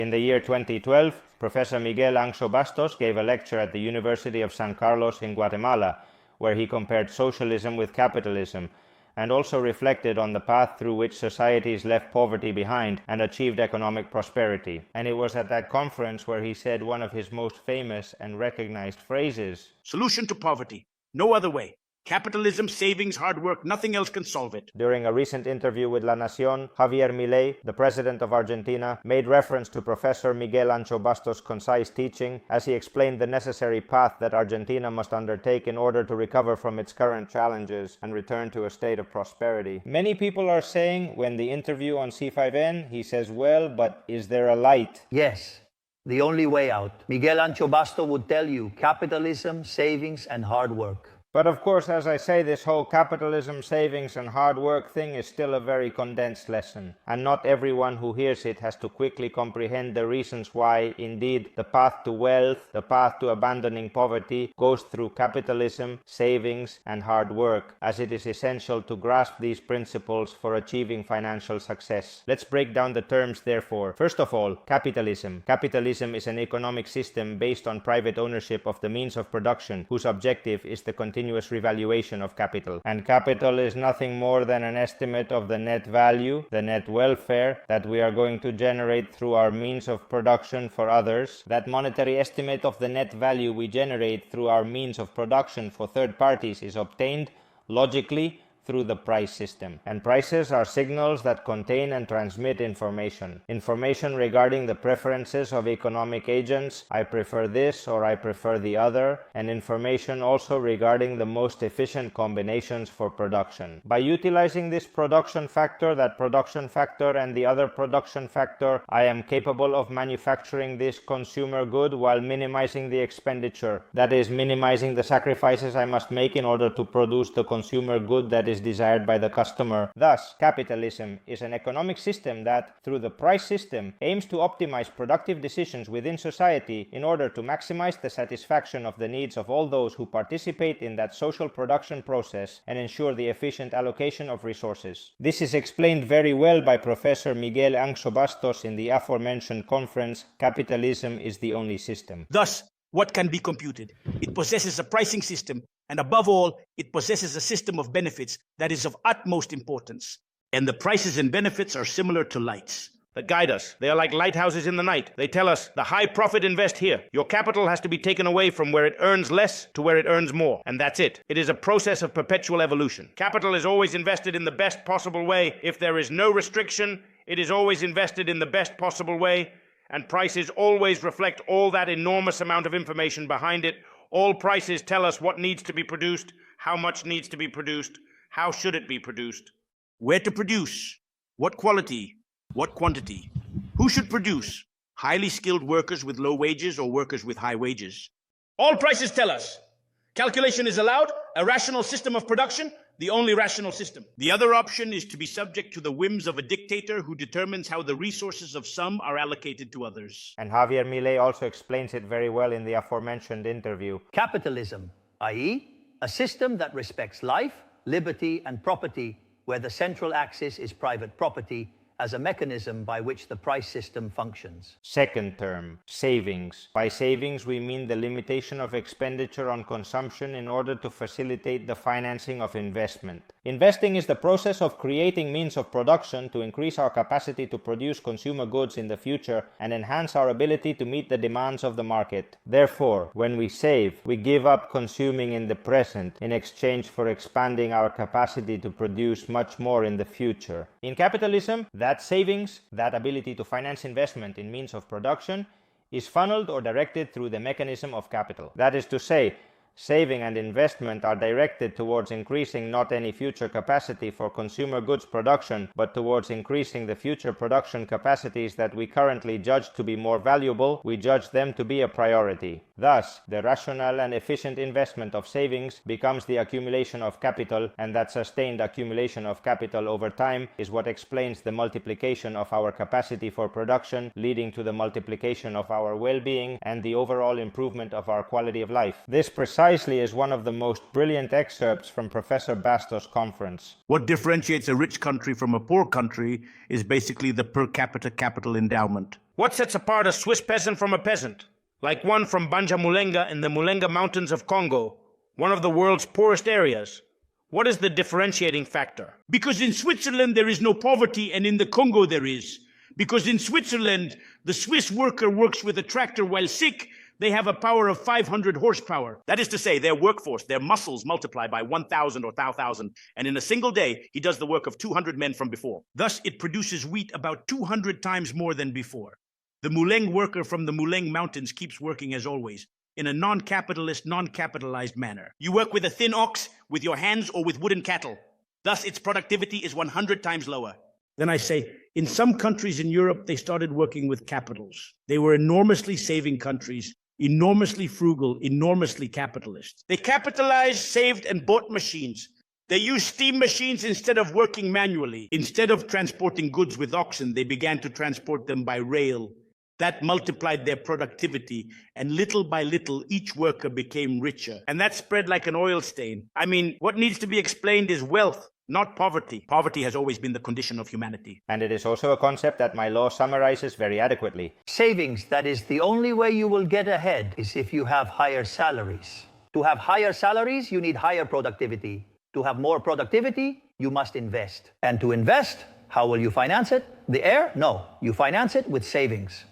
In the year 2012, Professor Miguel Anxo Bastos gave a lecture at the University of San Carlos in Guatemala, where he compared socialism with capitalism, and also reflected on the path through which societies left poverty behind and achieved economic prosperity. And it was at that conference where he said one of his most famous and recognized phrases: "Solution to poverty, no other way. Capitalism, savings, hard work, nothing else can solve it." During a recent interview with La Nación, Javier Milei, the president of Argentina, made reference to Professor Miguel Anxo Bastos' concise teaching as he explained the necessary path that Argentina must undertake in order to recover from its current challenges and return to a state of prosperity. Many people are saying, when the interview on C5N, he says, well, but is there a light? Yes, the only way out. Miguel Anxo Bastos would tell you capitalism, savings, and hard work. But of course, as I say, this whole capitalism, savings and hard work thing is still a very condensed lesson. And not everyone who hears it has to quickly comprehend the reasons why, indeed, the path to wealth, the path to abandoning poverty, goes through capitalism, savings and hard work, as it is essential to grasp these principles for achieving financial success. Let's break down the terms, therefore. First of all, capitalism. Capitalism is an economic system based on private ownership of the means of production, whose objective is the continuous revaluation of capital. And capital is nothing more than an estimate of the net value, the net welfare that we are going to generate through our means of production for others. That monetary estimate of the net value we generate through our means of production for third parties is obtained, logically, through the price system. And prices are signals that contain and transmit information. Information regarding the preferences of economic agents, I prefer this or I prefer the other, and information also regarding the most efficient combinations for production. By utilizing this production factor, that production factor, and the other production factor, I am capable of manufacturing this consumer good while minimizing the expenditure. That is, minimizing the sacrifices I must make in order to produce the consumer good that is desired by the customer. Thus, capitalism is an economic system that, through the price system, aims to optimize productive decisions within society in order to maximize the satisfaction of the needs of all those who participate in that social production process and ensure the efficient allocation of resources. This is explained very well by Professor Miguel Anxo Bastos in the aforementioned conference, Capitalism is the Only System. Thus, what can be computed? It possesses a pricing system, and above all, it possesses a system of benefits that is of utmost importance. And the prices and benefits are similar to lights that guide us. They are like lighthouses in the night. They tell us, the high profit, invest here. Your capital has to be taken away from where it earns less to where it earns more. And that's it. It is a process of perpetual evolution. Capital is always invested in the best possible way. If there is no restriction, it is always invested in the best possible way. And prices always reflect all that enormous amount of information behind it. All prices tell us what needs to be produced, how much needs to be produced, how should it be produced, where to produce, what quality, what quantity, who should produce, highly skilled workers with low wages or workers with high wages. All prices tell us. Calculation is allowed, a rational system of production, the only rational system. The other option is to be subject to the whims of a dictator who determines how the resources of some are allocated to others. And Javier Milei also explains it very well in the aforementioned interview. Capitalism, i.e., a system that respects life, liberty, and property, where the central axis is private property, as a mechanism by which the price system functions. Second term, savings. By savings, we mean the limitation of expenditure on consumption in order to facilitate the financing of investment. Investing is the process of creating means of production to increase our capacity to produce consumer goods in the future and enhance our ability to meet the demands of the market. Therefore, when we save, we give up consuming in the present in exchange for expanding our capacity to produce much more in the future. In capitalism, that savings, that ability to finance investment in means of production, is funneled or directed through the mechanism of capital. That is to say, saving and investment are directed towards increasing not any future capacity for consumer goods production, but towards increasing the future production capacities that we currently judge to be more valuable. We judge them to be a priority. Thus, the rational and efficient investment of savings becomes the accumulation of capital, and that sustained accumulation of capital over time is what explains the multiplication of our capacity for production, leading to the multiplication of our well-being and the overall improvement of our quality of life. This precisely is one of the most brilliant excerpts from Professor Bastos' conference. What differentiates a rich country from a poor country is basically the per capita capital endowment. What sets apart a Swiss peasant from a peasant? Like one from Banja Mulenga in the Mulenga Mountains of Congo, one of the world's poorest areas. What is the differentiating factor? Because in Switzerland there is no poverty, and in the Congo there is. Because in Switzerland, the Swiss worker works with a tractor while sick. They have a power of 500 horsepower. That is to say, their workforce, their muscles multiply by 1,000 or 1,000, and in a single day, he does the work of 200 men from before. Thus, it produces wheat about 200 times more than before. The Muleng worker from the Muleng Mountains keeps working as always, in a non-capitalist, non-capitalized manner. You work with a thin ox, with your hands, or with wooden cattle. Thus, its productivity is 100 times lower. Then I say, in some countries in Europe, they started working with capitals. They were enormously saving countries, enormously frugal, enormously capitalist. They capitalized, saved, and bought machines. They used steam machines instead of working manually. Instead of transporting goods with oxen, they began to transport them by rail. That multiplied their productivity, and little by little, each worker became richer. And that spread like an oil stain. I mean, what needs to be explained is wealth, not poverty. Poverty has always been the condition of humanity. And it is also a concept that my law summarizes very adequately. Savings, that is, the only way you will get ahead is if you have higher salaries. To have higher salaries, you need higher productivity. To have more productivity, you must invest. And to invest, how will you finance it? The air? No. You finance it with savings.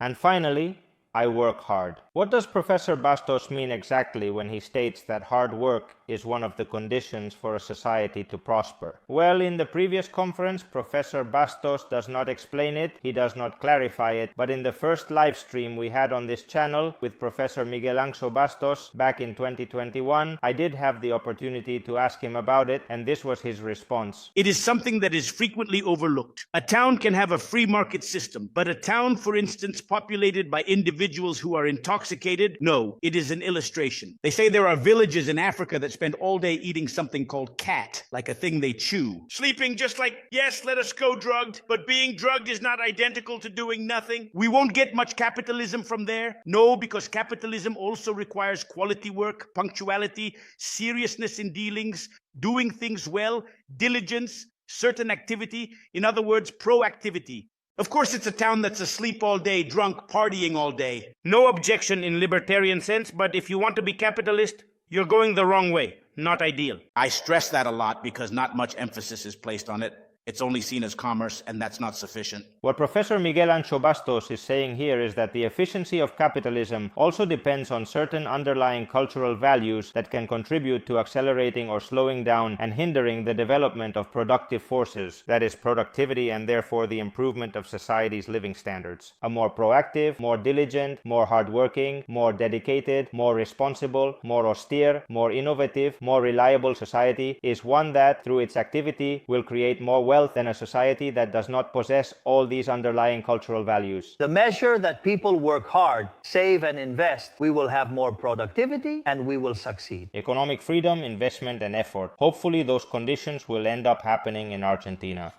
And finally, I work hard. What does Professor Bastos mean exactly when he states that hard work is one of the conditions for a society to prosper? Well, in the previous conference, Professor Bastos does not explain it, he does not clarify it, but in the first live stream we had on this channel with Professor Miguel Anxo Bastos back in 2021, I did have the opportunity to ask him about it, and this was his response. It is something that is frequently overlooked. A town can have a free market system, but a town, for instance, populated by individuals who are intoxicated, no, it is an illustration. They say there are villages in Africa that spend all day eating something called cat, like a thing they chew. Sleeping just like, yes, let us go drugged, but being drugged is not identical to doing nothing. We won't get much capitalism from there. No, because capitalism also requires quality work, punctuality, seriousness in dealings, doing things well, diligence, certain activity, in other words, proactivity. Of course, it's a town that's asleep all day, drunk, partying all day. No objection in libertarian sense, but if you want to be capitalist, you're going the wrong way. Not ideal. I stress that a lot because not much emphasis is placed on it. It's only seen as commerce, and that's not sufficient. What Professor Miguel Anxo Bastos is saying here is that the efficiency of capitalism also depends on certain underlying cultural values that can contribute to accelerating or slowing down and hindering the development of productive forces, that is, productivity and therefore the improvement of society's living standards. A more proactive, more diligent, more hardworking, more dedicated, more responsible, more austere, more innovative, more reliable society is one that, through its activity, will create more wealth than a society that does not possess all these underlying cultural values. The measure that people work hard, save and invest, we will have more productivity and we will succeed. Economic freedom, investment and effort. Hopefully those conditions will end up happening in Argentina.